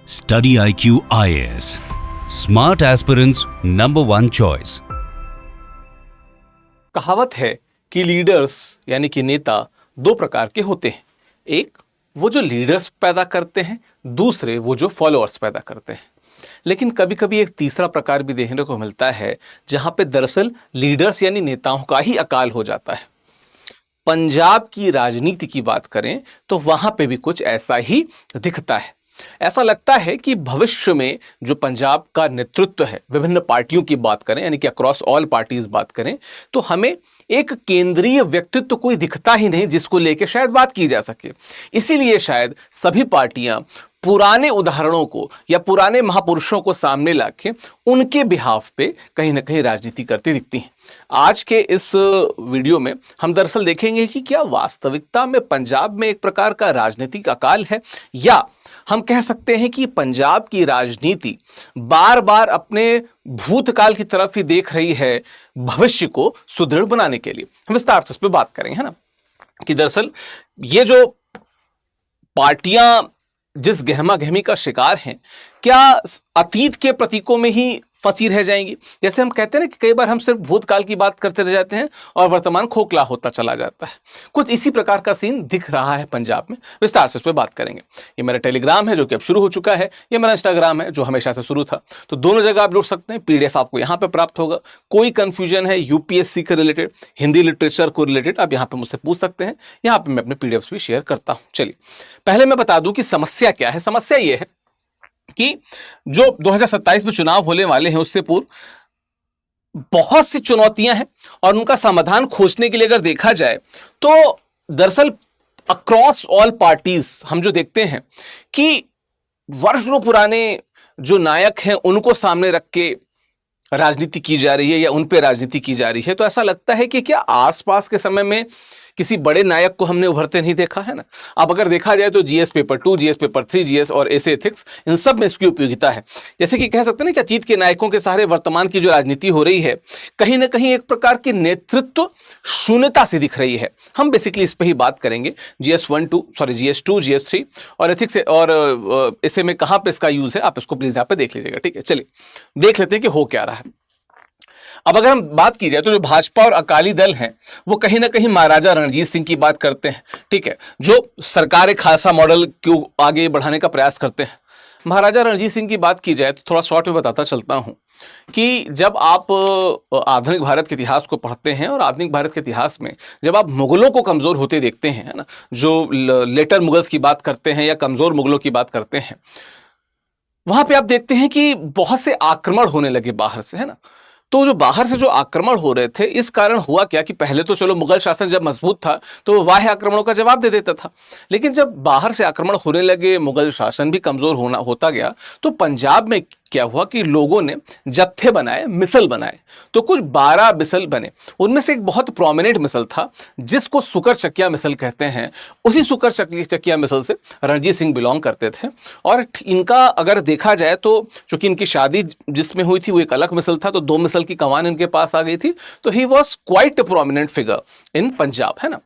Study IQ IAS. Smart aspirants number one choice. कहावत है कि लीडर्स यानी कि नेता दो प्रकार के होते हैं। एक वो जो लीडर्स पैदा करते हैं, दूसरे वो जो फॉलोअर्स पैदा करते हैं। लेकिन कभी कभी एक तीसरा प्रकार भी देखने को मिलता है जहां पे दरअसल लीडर्स यानी नेताओं का ही अकाल हो जाता है। पंजाब की राजनीति की बात करें तो वहां पे भी कुछ ऐसा ही दिखता है। ऐसा लगता है कि भविष्य में जो पंजाब का नेतृत्व है, विभिन्न पार्टियों की बात करें यानी कि अक्रॉस ऑल पार्टीज बात करें, तो हमें एक केंद्रीय व्यक्तित्व कोई दिखता ही नहीं जिसको लेके शायद बात की जा सके। इसीलिए शायद सभी पार्टियां पुराने उदाहरणों को या पुराने महापुरुषों को सामने लाके उनके बिहाफ पे कहीं ना कहीं राजनीति करती दिखती हैं। आज के इस वीडियो में हम दरअसल देखेंगे कि क्या वास्तविकता में पंजाब में एक प्रकार का राजनीतिक अकाल है, या हम कह सकते हैं कि पंजाब की राजनीति बार बार अपने भूतकाल की तरफ ही देख रही है भविष्य को सुदृढ़ बनाने के लिए। हम विस्तार से इस पर बात करेंगे, है ना, कि दरअसल ये जो पार्टियां जिस गहमा गहमी का शिकार हैं, क्या अतीत के प्रतीकों में ही फंसी रह जाएंगी। जैसे हम कहते हैं ना कि कई बार हम सिर्फ भूतकाल की बात करते रह जाते हैं और वर्तमान खोखला होता चला जाता है। कुछ इसी प्रकार का सीन दिख रहा है पंजाब में। विस्तार से इस पर बात करेंगे। ये मेरा टेलीग्राम है जो कि अब शुरू हो चुका है, ये मेरा इंस्टाग्राम है जो हमेशा से शुरू था, तो दोनों जगह आप जुड़ सकते हैं। पीडीएफ आपको यहाँ पे प्राप्त होगा। कोई कंफ्यूजन है यूपीएससी के रिलेटेड, हिंदी लिटरेचर को रिलेटेड, आप यहाँ पे मुझसे पूछ सकते हैं। यहाँ पे मैं अपने पीडीएफ भी शेयर करता हूँ। चलिए पहले मैं बता दूं कि समस्या क्या है। समस्या ये है कि जो 2027 में चुनाव होने वाले हैं उससे पूर्व बहुत सी चुनौतियां हैं और उनका समाधान खोजने के लिए अगर देखा जाए तो दरअसल अक्रॉस ऑल पार्टीज हम जो देखते हैं कि वर्षों पुराने जो नायक हैं उनको सामने रख के राजनीति की जा रही है या उन पे राजनीति की जा रही है, तो ऐसा लगता है कि क्या आसपास के समय में किसी बड़े नायक को हमने उभरते नहीं देखा है ना। अब अगर देखा जाए तो GS paper 2, GS paper 3, GS और एसे एथिक्स, इन सब में इसकी उपयोगिता है। जैसे कि कह सकते हैं ना कि अतीत के नायकों के सहारे वर्तमान की जो राजनीति हो रही है कहीं ना कहीं एक प्रकार की नेतृत्व शून्यता से दिख रही है। हम बेसिकली इस पर ही बात करेंगे। जीएस 2, जीएस 3 और एथिक्स और ऐसे में कहाँ पे इसका यूज है, आप इसको प्लीज यहाँ पे देख लीजिएगा। ठीक है, चलिए देख लेते हैं कि हो क्या रहा है। अब अगर हम बात की जाए तो जो भाजपा और अकाली दल हैं वो कहीं ना कहीं महाराजा रणजीत सिंह की बात करते हैं, ठीक है, जो सरकार एक खासा मॉडल को आगे बढ़ाने का प्रयास करते हैं। महाराजा रणजीत सिंह की बात की जाए तो थोड़ा शॉर्ट में बताता चलता हूं कि जब आप आधुनिक भारत के इतिहास को पढ़ते हैं और आधुनिक भारत के इतिहास में जब आप मुगलों को कमजोर होते देखते हैं, है ना, जो लेटर मुगल्स की बात करते हैं या कमजोर मुगलों की बात करते हैं, वहां पे आप देखते हैं कि बहुत से आक्रमण होने लगे बाहर से, है ना। तो जो बाहर से जो आक्रमण हो रहे थे, इस कारण हुआ क्या कि पहले तो चलो मुगल शासन जब मजबूत था तो वो बाह्य आक्रमणों का जवाब दे देता था, लेकिन जब बाहर से आक्रमण होने लगे, मुगल शासन भी कमजोर होता गया, तो पंजाब में क्या हुआ कि लोगों ने जत्थे बनाए, मिसल बनाए। तो कुछ 12 मिसल बने। उनमें से एक बहुत प्रोमिनेंट मिसल था जिसको सुकर चकिया मिसल कहते हैं। उसी सुकर चकिया मिसल से रणजीत सिंह बिलोंग करते थे। और इनका अगर देखा जाए तो चूंकि इनकी शादी जिसमें हुई थी वो एक अलग मिसल था, तो 2 मिसल की कमान इनके पास आ गई थी। तो he was quite a prominent figure in Punjab, है ना।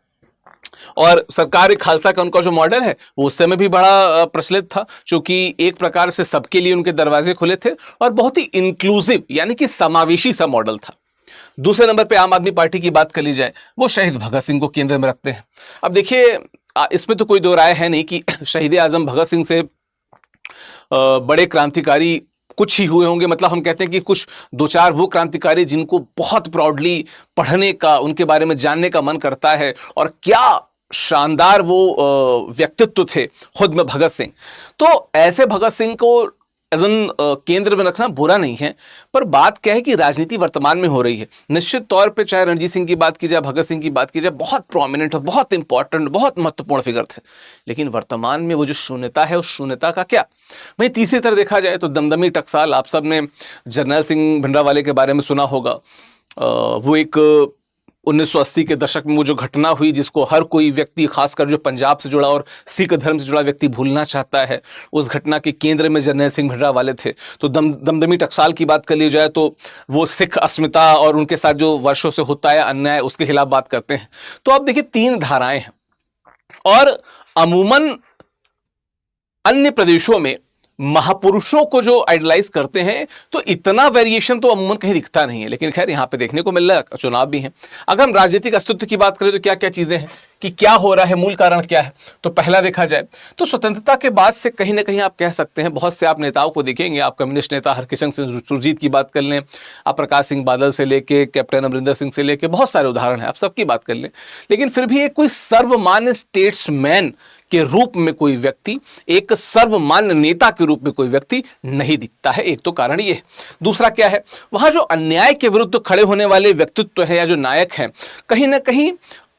और सरकारी खालसा का उनका जो मॉडल है वो उस समय भी बड़ा प्रचलित था, क्योंकि एक प्रकार से सबके लिए उनके दरवाजे खुले थे और बहुत ही इंक्लूसिव यानी कि समावेशी सा मॉडल था। दूसरे नंबर पे आम आदमी पार्टी की बात कर ली जाए, वो शहीद भगत सिंह को केंद्र में रखते हैं। अब देखिए इसमें तो कोई दो राय है नहीं कि शहीद आजम भगत सिंह से बड़े क्रांतिकारी कुछ ही हुए होंगे। मतलब हम कहते हैं कि कुछ 2-4 वो क्रांतिकारी जिनको बहुत प्राउडली पढ़ने का, उनके बारे में जानने का मन करता है, और क्या शानदार वो व्यक्तित्व थे खुद में भगत सिंह। तो ऐसे भगत सिंह को एज एन केंद्र में रखना बुरा नहीं है, पर बात क्या है कि राजनीति वर्तमान में हो रही है। निश्चित तौर पे चाहे रणजीत सिंह की बात की जाए, भगत सिंह की बात की जाए, बहुत प्रोमिनेंट और बहुत इंपॉर्टेंट, बहुत महत्वपूर्ण फिगर थे, लेकिन वर्तमान में वो जो शून्यता है उस शून्यता का क्या। वहीं तीसरी तरह देखा जाए तो दमदमी टकसाल, आप सब ने जरनैल सिंह भिंडरावाले के बारे में सुना होगा। वो एक 1980 के दशक में वो जो घटना हुई जिसको हर कोई व्यक्ति, खासकर जो पंजाब से जुड़ा और सिख धर्म से जुड़ा व्यक्ति भूलना चाहता है, उस घटना के केंद्र में जरनैल सिंह भिंडरावाले थे। तो दमदमी टकसाल की बात कर ली जाए तो वो सिख अस्मिता और उनके साथ जो वर्षों से होता है अन्याय, उसके खिलाफ बात करते हैं। तो आप देखिए 3 धाराएं हैं और अमूमन अन्य प्रदेशों में महापुरुषों को जो आइडलाइज करते हैं तो इतना वेरिएशन तो अमूमन कहीं दिखता नहीं है, लेकिन खैर यहाँ पे देखने को मिल रहा है। चुनाव भी है। अगर हम राजनीतिक अस्तित्व की बात करें तो क्या क्या चीजें हैं कि क्या हो रहा है, मूल कारण क्या है। तो पहला देखा जाए तो स्वतंत्रता के बाद से कहीं ना कहीं आप कह सकते हैं बहुत से आप नेताओं को देखेंगे। आप कम्युनिस्ट नेता हरकिशन सिंह सुरजीत की बात कर लें, आप प्रकाश सिंह बादल से लेके कैप्टन अमरिंदर सिंह से लेके बहुत सारे उदाहरण हैं, आप सबकी बात कर लें। लेकिन फिर भी एक कोई सर्वमान्य स्टेट्समैन के रूप में कोई व्यक्ति, एक सर्वमान्य नेता के रूप में कोई व्यक्ति नहीं दिखता है। एक तो कारण ये है। दूसरा क्या है, वहां जो अन्याय के विरुद्ध खड़े होने वाले व्यक्तित्व है या जो नायक हैं, कहीं ना कहीं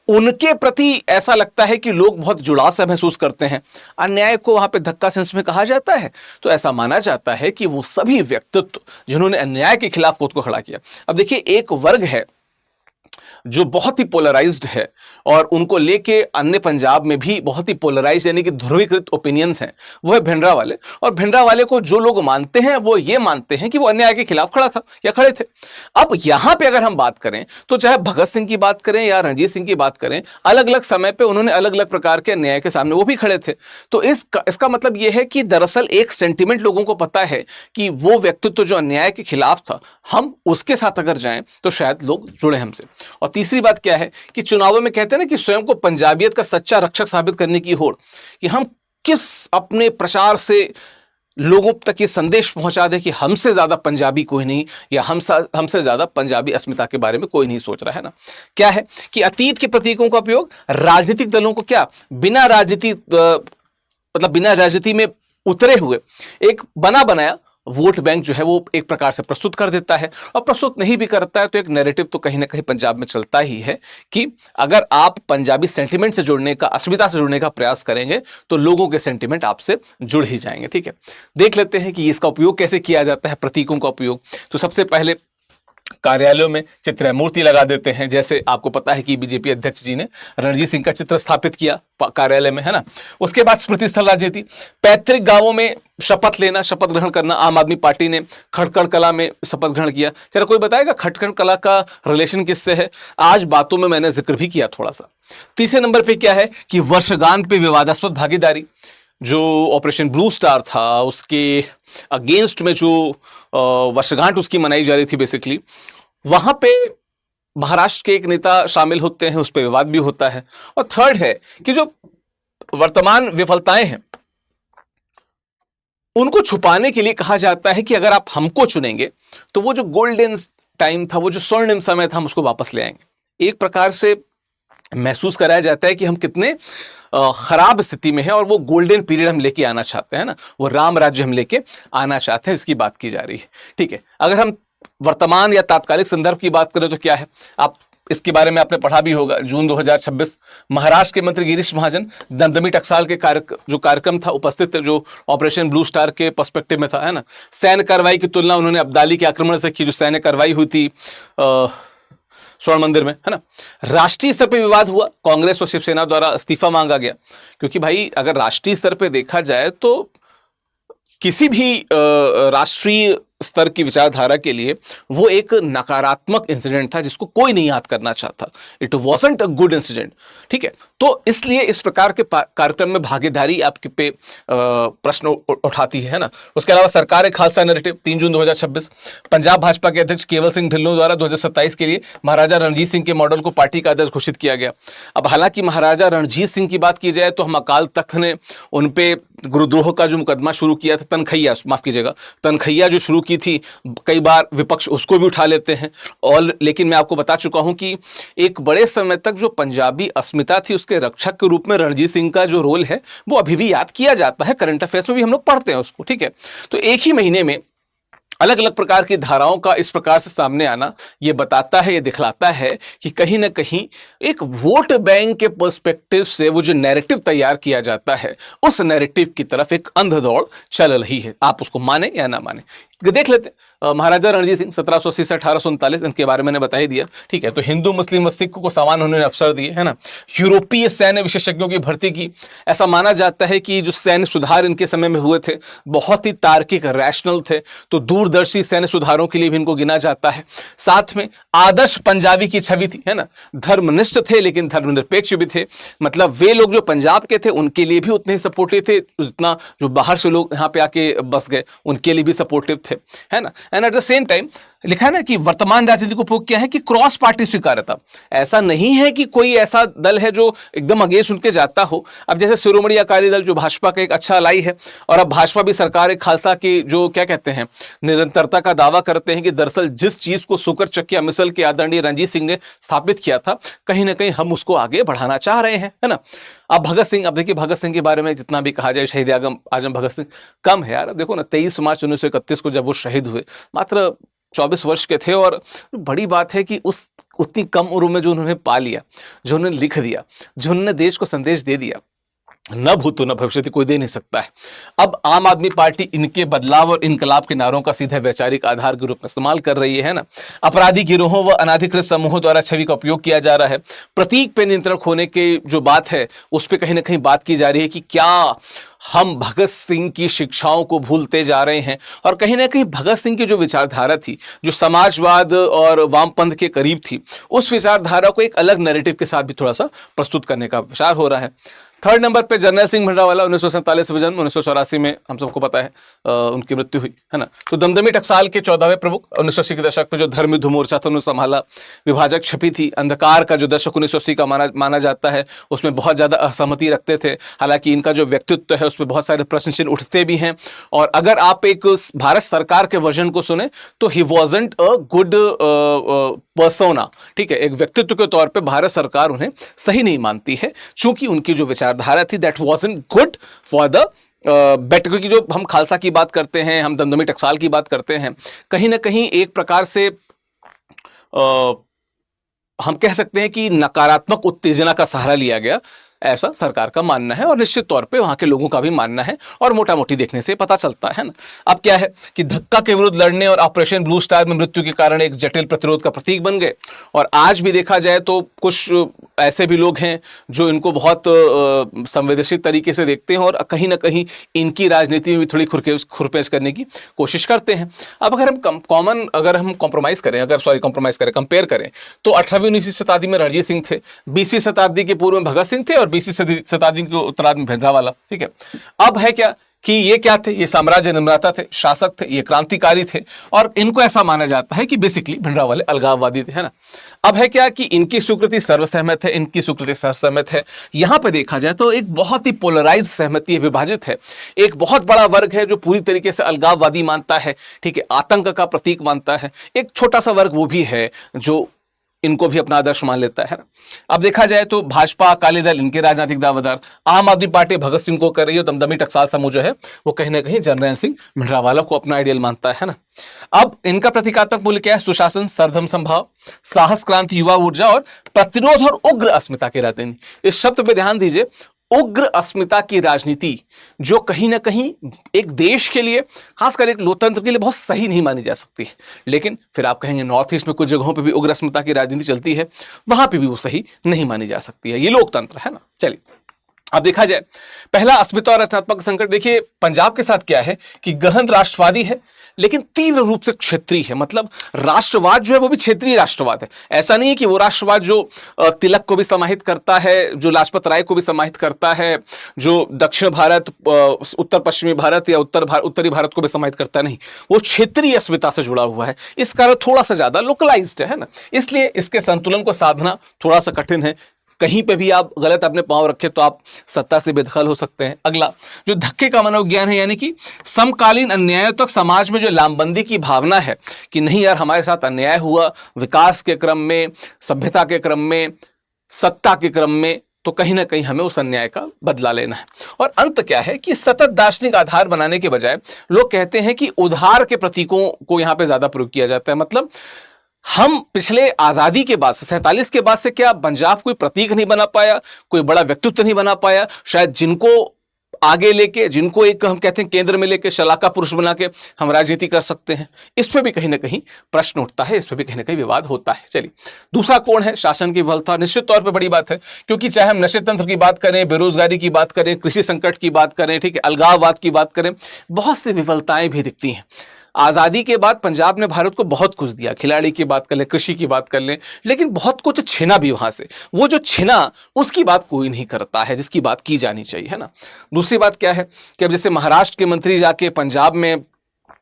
उनके प्रति ऐसा लगता है कि लोग बहुत जुड़ाव सा महसूस करते हैं। अन्याय को वहां पे धक्का सेंस में कहा जाता है, तो ऐसा माना जाता है कि वो सभी व्यक्तित्व जिन्होंने अन्याय के खिलाफ खुद को खड़ा किया। अब देखिए, एक वर्ग है जो बहुत ही पोलराइज्ड है और उनको लेके अन्य पंजाब में भी बहुत ही पोलराइज्ड यानी कि ध्रुवीकृत ओपिनियंस हैं, वो है भिंडरा वाले। और भिंडरा वाले को जो लोग मानते हैं वो ये मानते हैं कि वो अन्याय के खिलाफ खड़ा था या खड़े थे। अब यहां पे अगर हम बात करें तो चाहे भगत सिंह की बात करें या रणजीत सिंह की बात करें, अलग अलग समय पे उन्होंने अलग अलग प्रकार के अन्याय के सामने वो भी खड़े थे। तो इसका मतलब यह है कि दरअसल एक सेंटिमेंट लोगों को पता है कि वो व्यक्तित्व जो अन्याय के खिलाफ था, हम उसके साथ अगर जाएं तो शायद लोग जुड़े हमसे। और तीसरी बात क्या है कि चुनावों में कहते हैं ना कि स्वयं को पंजाबियत का सच्चा रक्षक साबित करने की होड़, कि हम किस अपने प्रचार से लोगों तक ये संदेश पहुंचा दे कि हमसे ज्यादा पंजाबी कोई नहीं, या हमसे ज्यादा पंजाबी अस्मिता के बारे में कोई नहीं सोच रहा है ना। क्या है कि अतीत के प्रतीकों का उपयोग राजनीतिक दलों को क्या बिना राजनीति में उतरे हुए एक बना बनाया वोट बैंक जो है वो एक प्रकार से प्रस्तुत कर देता है। और प्रस्तुत नहीं भी करता है तो एक नैरेटिव तो कहीं ना कहीं पंजाब में चलता ही है कि अगर आप पंजाबी सेंटिमेंट से जुड़ने का, अस्मिता से जुड़ने का प्रयास करेंगे तो लोगों के सेंटिमेंट आपसे जुड़ ही जाएंगे। ठीक है, देख लेते हैं कि इसका उपयोग कैसे किया जाता है, प्रतीकों का उपयोग। तो सबसे पहले कार्यालयों में चित्र मूर्ति लगा देते हैं। जैसे आपको पता है कि बीजेपी अध्यक्ष जी ने रणजीत सिंह का चित्र स्थापित किया कार्यालय में, है ना। उसके बाद स्मृति स्थल राजनीति, पैतृक गांवों में शपथ लेना, शपथ ग्रहण करना। आम आदमी पार्टी ने खटखड़ कला में शपथ ग्रहण किया। चलो कोई बताएगा खटखड़ कला का रिलेशन किससे है? आज बातों में मैंने जिक्र भी किया थोड़ा सा। तीसरे नंबर पे क्या है कि वर्षगांठ पे विवादास्पद भागीदारी, जो ऑपरेशन ब्लू स्टार था उसके अगेंस्ट में जो वर्षगांठ उसकी मनाई जा रही थी, बेसिकली वहां पे महाराष्ट्र के एक नेता शामिल होते हैं, उस पर विवाद भी होता है। और थर्ड है कि जो वर्तमान विफलताएं हैं उनको छुपाने के लिए कहा जाता है कि अगर आप हमको चुनेंगे तो वो जो गोल्डन टाइम था, वो जो स्वर्णिम समय था, हम उसको वापस ले आएंगे। एक प्रकार से महसूस कराया जाता है कि हम कितने खराब स्थिति में है और वो गोल्डन पीरियड हम लेके आना चाहते हैं ना, वो राम राज्य हम लेके आना चाहते हैं, इसकी बात की जा रही है। ठीक है, अगर हम वर्तमान या तात्कालिक संदर्भ की बात करें तो क्या है, आप इसके बारे में आपने पढ़ा भी होगा। जून 2026 महाराष्ट्र के मंत्री गिरीश महाजन दमदमी टकसाल के जो कार्यक्रम था उपस्थित, जो ऑपरेशन ब्लू स्टार के पर्सपेक्टिव में था, है ना। सैन्य कार्रवाई की तुलना उन्होंने अब्दाली के आक्रमण से की, जो सैन्य कार्रवाई हुई थी स्वर्ण मंदिर में, है ना। राष्ट्रीय स्तर पे विवाद हुआ, कांग्रेस और शिवसेना द्वारा इस्तीफा मांगा गया, क्योंकि भाई अगर राष्ट्रीय स्तर पे देखा जाए तो किसी भी राष्ट्रीय स्तर की विचारधारा के लिए वो एक नकारात्मक इंसिडेंट था जिसको कोई नहीं याद करना चाहता। It wasn't a good incident. ठीक है, तो इसलिए इस प्रकार के कार्यक्रम में भागीदारी आपके पे प्रश्न उठाती है ना। उसके अलावा सरकार एक खालसा नैरेटिव, 3 जून 2026 पंजाब भाजपा के अध्यक्ष केवल सिंह ढिल्लों द्वारा 2027 के लिए महाराजा रणजीत सिंह के मॉडल को पार्टी का अध्यक्ष घोषित किया गया। अब हालांकि महाराजा रणजीत सिंह की बात की जाए तो हम अकाल तख्त ने उन पे गुरुद्रोह का जो मुकदमा शुरू किया था, तनखैया जो शुरू की थी, कई बार विपक्ष उसको भी उठा लेते हैं। और लेकिन मैं आपको बता चुका हूं कि एक बड़े समय तक जो पंजाबी अस्मिता थी उसके रक्षक के रूप में रणजीत सिंह का जो रोल है वो अभी भी याद किया जाता है, करंट अफेयर्स में भी हम लोग पढ़ते हैं उसको। ठीक है, तो एक ही महीने में अलग अलग प्रकार की धाराओं का इस प्रकार से सामने आना ये बताता है, ये दिखलाता है कि कहीं ना कहीं एक वोट बैंक के पर्सपेक्टिव से वो जो नैरेटिव तैयार किया जाता है उस नैरेटिव की तरफ एक अंध दौड़ चल रही है, आप उसको माने या ना माने। देख लेते हैं महाराजा रणजीत सिंह 1780 से 1839, इनके बारे में मैंने बता ही दिया। ठीक है, तो हिंदू मुस्लिम व सिख को समान उन्होंने अवसर दिए, है ना। यूरोपीय सैन्य विशेषज्ञों की भर्ती की। ऐसा माना जाता है कि जो सैन्य सुधार इनके समय में हुए थे बहुत ही तार्किक, रैशनल थे, तो दूरदर्शी सैन्य सुधारों के लिए भी इनको गिना जाता है। साथ में आदर्श पंजाबी की छवि थी, है ना। धर्मनिष्ठ थे लेकिन धर्मनिरपेक्ष भी थे, मतलब वे लोग जो पंजाब के थे उनके लिए भी उतने ही सपोर्टिव थे जितना जो बाहर से लोग यहाँ पे आके बस गए उनके लिए भी सपोर्टिव थे, है ना। And at the same time लिखा है ना कि वर्तमान राजनीति को उपयोग किया है कि क्रॉस पार्टी स्वीकार्यता। ऐसा नहीं है कि कोई ऐसा दल है जो एकदम अगेंस्ट उनके जाता हो। अब जैसे शिरोमणि अकाली दल जो भाजपा का एक अच्छा अलाई है, और अब भाजपा भी सरकार एक खालसा की जो क्या कहते हैं निरंतरता का दावा करते हैं कि दरअसल जिस चीज को शुक्र चक्किया मिसल के आदरणीय रणजीत सिंह ने स्थापित किया था, कहीं ना कहीं हम उसको आगे बढ़ाना चाह रहे हैं, है ना। अब भगत सिंह, अब देखिए भगत सिंह के बारे में जितना भी कहा जाए, शहीद आजम भगत सिंह कम है यार। अब देखो ना 23 मार्च 1931 को जब वो शहीद हुए, मात्र 24 वर्ष के थे, और बड़ी बात है कि उस उतनी कम उम्र में जो उन्होंने पा लिया, जो उन्होंने लिख दिया, जो उन्होंने देश को संदेश दे दिया, न भूतो न भविष्यति कोई दे नहीं सकता है। अब आम आदमी पार्टी इनके बदलाव और इनकलाब के नारों का सीधे वैचारिक आधार के रूप में इस्तेमाल कर रही है ना। अपराधी गिरोहों व अनाधिकृत समूहों द्वारा छवि का उपयोग किया जा रहा है। प्रतीक पे नियंत्रण खोने की जो बात है उस पर कहीं ना कहीं बात की जा रही है कि क्या हम भगत सिंह की शिक्षाओं को भूलते जा रहे हैं, और कहीं ना कहीं भगत सिंह की जो विचारधारा थी, जो समाजवाद और वामपंथ के करीब थी, उस विचारधारा को एक अलग नैरेटिव के साथ भी थोड़ा सा प्रस्तुत करने का विचार हो रहा है। थर्ड नंबर पे जर्नैल सिंह भिंडरावाला, 1947 में जन्म, 1984 में हम सबको पता है उनकी मृत्यु हुई, है ना। तो दमदमी टकसाल के 14वें प्रमुख, 1980 के दशक में जो धर्म युद्ध मोर्चा था उन्होंने संभाला। विभाजक छपी थी, अंधकार का जो दशक 1980 का माना जाता है, उसमें बहुत ज्यादा असहमति रखते थे। हालांकि इनका जो व्यक्तित्व है उसमें बहुत सारे प्रश्न चिन्ह उठते भी हैं, और अगर आप एक भारत सरकार के वर्जन को सुने तो ही वॉजंट अ गुड पर्सोना, ठीक है। एक व्यक्तित्व के तौर पे भारत सरकार उन्हें सही नहीं मानती है, चूंकि उनकी जो विचारधारा थी that wasn't good for the better. क्योंकि जो हम खालसा की बात करते हैं, हम दमदमी टकसाल की बात करते हैं, कहीं ना कहीं एक प्रकार से हम कह सकते हैं कि नकारात्मक उत्तेजना का सहारा लिया गया, ऐसा सरकार का मानना है, और निश्चित तौर पे वहां के लोगों का भी मानना है, और मोटा मोटी देखने से पता चलता है ना। अब क्या है कि धक्का के विरुद्ध लड़ने और ऑपरेशन ब्लू स्टार में मृत्यु के कारण एक जटिल प्रतिरोध का प्रतीक बन गए। और आज भी देखा जाए तो कुछ ऐसे भी लोग हैं जो इनको बहुत संवेदनशील तरीके से देखते हैं, और कहीं ना कहीं इनकी राजनीति में भी थोड़ी खुरपेश करने की कोशिश करते हैं। अब अगर हम कंपेयर करें तो 18वीं-19वीं शताब्दी में रणजीत सिंह थे, 20वीं शताब्दी के पूर्व में भगत सिंह थे, और 20वीं शताब्दी के उत्तरार्ध में भिंडरावाला, ठीक है। अब है क्या कि ये क्या थे, ये साम्राज्य निर्माता थे, शासक थे, ये क्रांतिकारी थे, और इनको ऐसा माना जाता है कि बेसिकली भिंडरावाले अलगाववादी थे, है ना। अब है क्या कि इनकी स्वीकृति सर्वसहमत है, इनकी स्वीकृति सहसहमत है। यहां पे देखा जाए तो एक बहुत ही पोलराइज सहमति विभाजित है। एक बहुत बड़ा वर्ग है जो पूरी तरीके से अलगाववादी मानता है, ठीक है, आतंक का प्रतीक मानता है। एक छोटा सा वर्ग वो भी है जो इनको भी अपना आदर्श मान लेता है। अब देखा जाए तो भाजपा, अकाली दल इनके राजनीतिक दावेदार, आम आदमी पार्टी भगत सिंह को कर रही है, दमदमी टकसाल समूह जो है वो कहीं ना कहीं जर्नैल सिंह भिंडरावाला को अपना आइडियल मानता है ना। अब इनका प्रतीकात्मक मूल्य क्या है? सुशासन, सरधम संभाव, साहस, क्रांति, युवा ऊर्जा और प्रतिरोध और उग्र अस्मिता की राजनीति। इस शब्द पे ध्यान दीजिए, उग्र अस्मिता की राजनीति, जो कहीं ना कहीं एक देश के लिए, खासकर एक लोकतंत्र के लिए बहुत सही नहीं मानी जा सकती। लेकिन फिर आप कहेंगे नॉर्थ ईस्ट में कुछ जगहों पे भी उग्र अस्मिता की राजनीति चलती है, वहां पे भी वो सही नहीं मानी जा सकती है। ये लोकतंत्र है ना। चलिए अब देखा जाए, पहला अस्मिता और रचनात्मक संकट। देखिए पंजाब के साथ क्या है कि गहन राष्ट्रवादी है लेकिन तीव्र रूप से क्षेत्रीय है। मतलब राष्ट्रवाद जो है वो भी क्षेत्रीय राष्ट्रवाद है। ऐसा नहीं है कि वो राष्ट्रवाद जो तिलक को भी समाहित करता है, जो लाजपत राय को भी समाहित करता है, जो दक्षिण भारत, उत्तर पश्चिमी भारत या उत्तरी भारत को भी समाहित करता नहीं, वो क्षेत्रीय अस्मिता से जुड़ा हुआ है। इस कारण थोड़ा सा ज्यादा लोकलाइज्ड है ना, इसलिए इसके संतुलन को साधना थोड़ा सा कठिन है। कहीं पे भी आप गलत अपने पांव रखे तो आप सत्ता से बेदखल हो सकते हैं। अगला जो धक्के का मनोविज्ञान है, यानी कि समकालीन अन्यायों तक समाज में जो लामबंदी की भावना है कि नहीं यार हमारे साथ अन्याय हुआ, विकास के क्रम में, सभ्यता के क्रम में, सत्ता के क्रम में, तो कहीं ना कहीं हमें उस अन्याय का बदला लेना है। और अंत क्या है कि सतत दार्शनिक आधार बनाने के बजाय लोग कहते हैं कि उधार के प्रतीकों को यहां पर ज्यादा प्रयोग किया जाता है। मतलब हम पिछले आजादी के बाद से 47 के बाद से क्या पंजाब कोई प्रतीक नहीं बना पाया, कोई बड़ा व्यक्तित्व नहीं बना पाया। शायद जिनको आगे लेके, जिनको एक हम कहते हैं केंद्र में लेके शलाका पुरुष बना के हम राजनीति कर सकते हैं, इस पे भी कहीं ना कहीं प्रश्न उठता है, इस पे भी कहीं ना कहीं विवाद होता है। चलिए, दूसरा कोण है शासन की विफलता। निश्चित तौर पे बड़ी बात है, क्योंकि चाहे हम नशे तंत्र की बात करें, बेरोजगारी की बात करें, कृषि संकट की बात करें, ठीक है, अलगाववाद की बात करें, बहुत सी विफलताएं भी दिखती हैं। आज़ादी के बाद पंजाब ने भारत को बहुत कुछ दिया, खिलाड़ी की बात कर लें, कृषि की बात कर लें, लेकिन बहुत कुछ छिना भी वहां से। वो जो छिना, उसकी बात कोई नहीं करता है, जिसकी बात की जानी चाहिए, है ना। दूसरी बात क्या है कि अब जैसे महाराष्ट्र के मंत्री जाके पंजाब में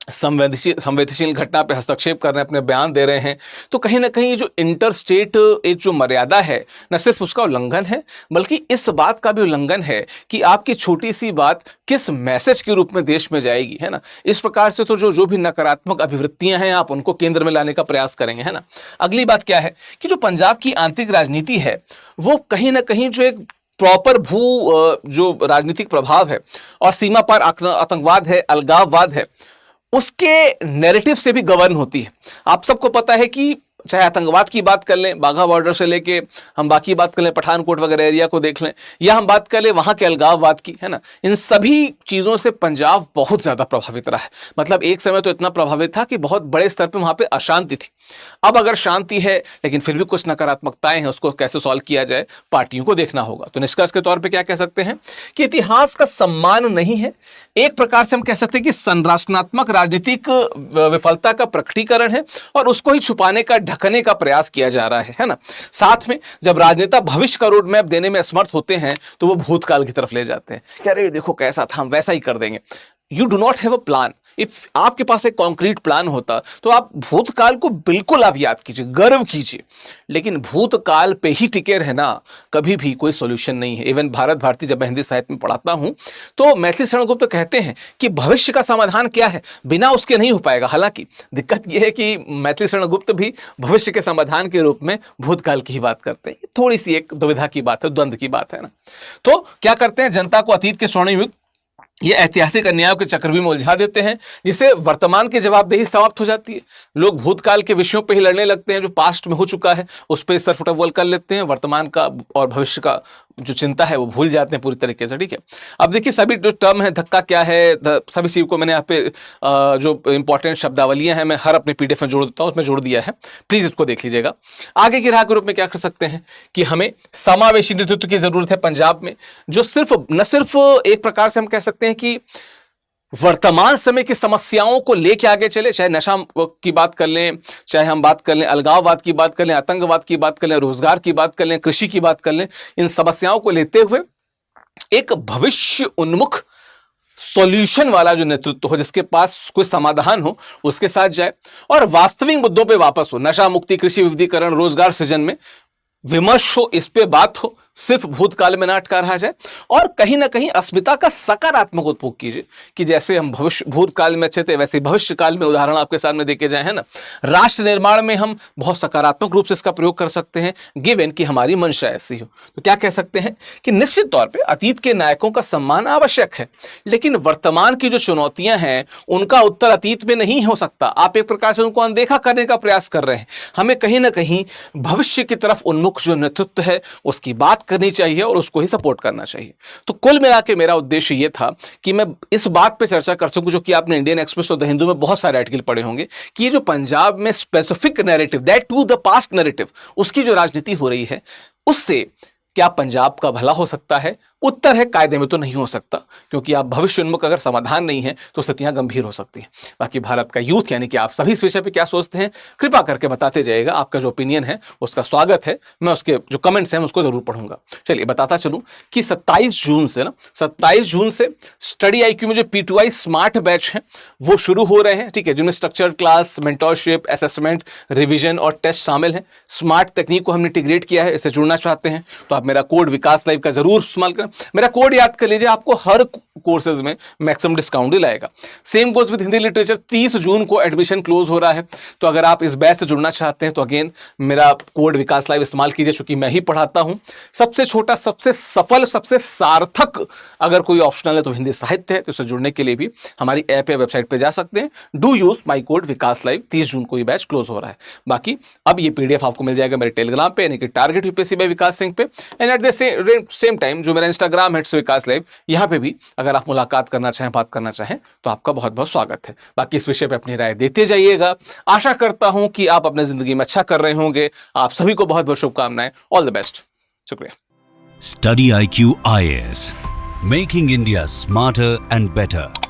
संवेदनशील घटना पे हस्तक्षेप कर रहे हैं, अपने बयान दे रहे हैं, तो कहीं ना कहीं जो इंटर स्टेट एक जो मर्यादा है, न सिर्फ उसका उल्लंघन है, बल्कि इस बात का भी उल्लंघन है कि आपकी छोटी सी बात किस मैसेज के रूप में देश में जाएगी, है ना। इस प्रकार से तो जो भी नकारात्मक अभिवृत्तियां हैं, आप उनको केंद्र में लाने का प्रयास करेंगे, है ना। अगली बात क्या है कि जो पंजाब की आंतरिक राजनीति है, वो कहीं ना कहीं जो एक प्रॉपर जो राजनीतिक प्रभाव है और सीमा पार आतंकवाद है, अलगाववाद है, उसके नैरेटिव से भी गवर्न होती है। आप सबको पता है कि चाहे आतंकवाद की बात कर लें, बाघा बॉर्डर से लेके हम बाकी बात कर लें, पठानकोट वगैरह एरिया को देख लें, या हम बात कर लें वहाँ के अलगाववाद की, है ना, इन सभी चीज़ों से पंजाब बहुत ज़्यादा प्रभावित रहा है। मतलब एक समय तो इतना प्रभावित था कि बहुत बड़े स्तर पे वहाँ पे अशांति थी। अब अगर शांति है, लेकिन फिर भी कुछ नकारात्मकताएं हैं, उसको कैसे सॉल्व किया जाए, पार्टियों को देखना होगा। तो निष्कर्ष के तौर पर क्या कह सकते हैं कि इतिहास का सम्मान नहीं है, एक प्रकार से हम कह सकते हैं कि संरचनात्मक राजनीतिक विफलता का प्रकटीकरण है, और उसको ही छुपाने का, ढकने का प्रयास किया जा रहा है ना। साथ में जब राजनेता भविष्य का रोड मैप देने में असमर्थ होते हैं, तो वो भूतकाल की तरफ ले जाते हैं कि अरे देखो कैसा था, हम वैसा ही कर देंगे। You do not have a plan. If आपके पास एक कॉन्क्रीट प्लान होता तो आप भूतकाल को बिल्कुल आप याद कीजिए, गर्व कीजिए, लेकिन भूतकाल पे ही टिके रहना कभी भी कोई सॉल्यूशन नहीं है। इवन भारत भारती जब मैं हिंदी साहित्य में पढ़ाता हूं, तो मैथिली शरण गुप्त कहते हैं कि भविष्य का समाधान क्या है, बिना उसके नहीं हो पाएगा। हालांकि दिक्कत यह है कि मैथिली शरण गुप्त भी भविष्य के समाधान के रूप में भूतकाल की ही बात करते हैं। थोड़ी सी एक दुविधा की बात है, द्वंद्व की बात है ना। तो क्या करते हैं, जनता को अतीत के स्वर्णिम युग, ये ऐतिहासिक अन्यायों के चक्रव्यूह में उलझा देते हैं, जिससे वर्तमान की जवाबदेही समाप्त हो जाती है। लोग भूतकाल के विषयों पे ही लड़ने लगते हैं, जो पास्ट में हो चुका है उस पर सर फुटबॉल कर लेते हैं, वर्तमान का और भविष्य का जो चिंता है वो भूल जाते हैं पूरी तरीके से, ठीक है। अब देखिए, सभी जो टर्म है, धक्का क्या है, सभी चीज को मैंने यहाँ पे जो इंपॉर्टेंट शब्दावलियां हैं मैं हर अपने पीडीएफ में जोड़ देता हूँ, उसमें जोड़ दिया है, प्लीज इसको देख लीजिएगा। आगे की राह के रूप में क्या कर सकते हैं कि हमें समावेशी नेतृत्व की जरूरत है पंजाब में, जो न सिर्फ एक प्रकार से हम कह सकते हैं कि वर्तमान समय की समस्याओं को लेके आगे चले, चाहे नशा की बात कर लें, चाहे हम बात कर लें अलगाववाद की बात कर लें, आतंकवाद की बात कर लें, रोजगार की बात कर लें, कृषि की बात कर लें, इन समस्याओं को लेते हुए एक भविष्य उन्मुख सॉल्यूशन वाला जो नेतृत्व हो, जिसके पास कोई समाधान हो, उसके साथ जाए और वास्तविक मुद्दों पे वापस हो। नशा मुक्ति, कृषि विविधीकरण, रोजगार सृजन में विमर्श हो, इस पे बात हो, सिर्फ भूतकाल में ना अटका रहा जाए, और कहीं ना कहीं अस्मिता का सकारात्मक उपयोग कीजिए कि जैसे हम भूतकाल में अच्छे थे, वैसे भविष्य काल में उदाहरण आपके सामने देखे जाए, है ना। राष्ट्र निर्माण में हम बहुत सकारात्मक रूप से इसका प्रयोग कर सकते हैं, गिवन कि हमारी मंशा ऐसी हो। तो क्या कह सकते हैं कि निश्चित तौर पर अतीत के नायकों का सम्मान आवश्यक है, लेकिन वर्तमान की जो चुनौतियां हैं उनका उत्तर अतीत में नहीं हो सकता। आप एक प्रकार से उनको अनदेखा करने का प्रयास कर रहे हैं। हमें कहीं ना कहीं भविष्य की तरफ उन्मुख जो नेतृत्व है उसकी बात करनी चाहिए और उसको ही सपोर्ट करना चाहिए। तो कुल मिला के मेरा उद्देश्य यह था कि मैं इस बात पे चर्चा कर सकूं, जो कि आपने इंडियन एक्सप्रेस और द हिंदू में बहुत सारे आर्टिकल पढ़े होंगे, कि ये जो पंजाब में specific narrative, that to the past narrative, उसकी जो राजनीति हो रही है, उससे क्या पंजाब का भला हो सकता है? उत्तर है कायदे में तो नहीं हो सकता, क्योंकि आप भविष्य उन्मुख अगर समाधान नहीं है तो स्थितियां गंभीर हो सकती हैं। बाकी भारत का यूथ यानी कि आप सभी इस विषय पे क्या सोचते हैं, कृपा करके बताते जाइएगा। आपका जो ओपिनियन है उसका स्वागत है, मैं उसके जो कमेंट्स हैं उसको जरूर पढ़ूंगा। चलिए बताता चलूं कि 27 जून से स्टडी IQ में जो P2I स्मार्ट बैच हैं वो शुरू हो रहे हैं, ठीक है, जिनमें structured class, mentorship, assessment, revision और टेस्ट शामिल हैं। स्मार्ट तकनीक को हमने इंटीग्रेट किया है। इससे जुड़ना चाहते हैं तो आप मेरा कोड विकास लाइव का जरूर इस्तेमाल करें। मेरा कोड याद कर लीजिए, आपको हर कोर्सेज में मैक्सिमम डिस्काउंट ही लाएगा। Same goes with Hindi literature. 30 जून को एडमिशन क्लोज हो रहा है, तो अगर आप इस बैच से जुड़ना चाहते हैं तो अगेन मेरा कोड विकास लाइव इस्तेमाल कीजिए, चूंकि मैं ही पढ़ाता हूं। सबसे छोटा, सबसे सफल, सबसे सार्थक अगर कोई ऑप्शनल है तो हिंदी साहित्य है। तो इससे जुड़ने के लिए भी हमारी ऐप या वेबसाइट पर जा सकते हैं। Do use my code Vikas live. 30 जून को ये बैच क्लोज हो रहा है। बाकी अब ये PDF आपको मिल जाएगा मेरे टेलीग्राम पे, यानी कि टारगेट UPSC बाय विकास सिंह पे, and at the same time जो मेरा इंस्टाग्राम @विकास लाइव, यहाँ पे भी अगर आप मुलाकात करना चाहें, बात करना चाहें तो आपका बहुत बहुत स्वागत है। बाकी इस विषय पे अपनी राय देते जाइएगा। आशा करता हूं कि आप अपने जिंदगी में अच्छा कर रहे होंगे। आप सभी को बहुत बहुत शुभकामनाएं। All the best. शुक्रिया। Study IQ IAS, making India smarter and better.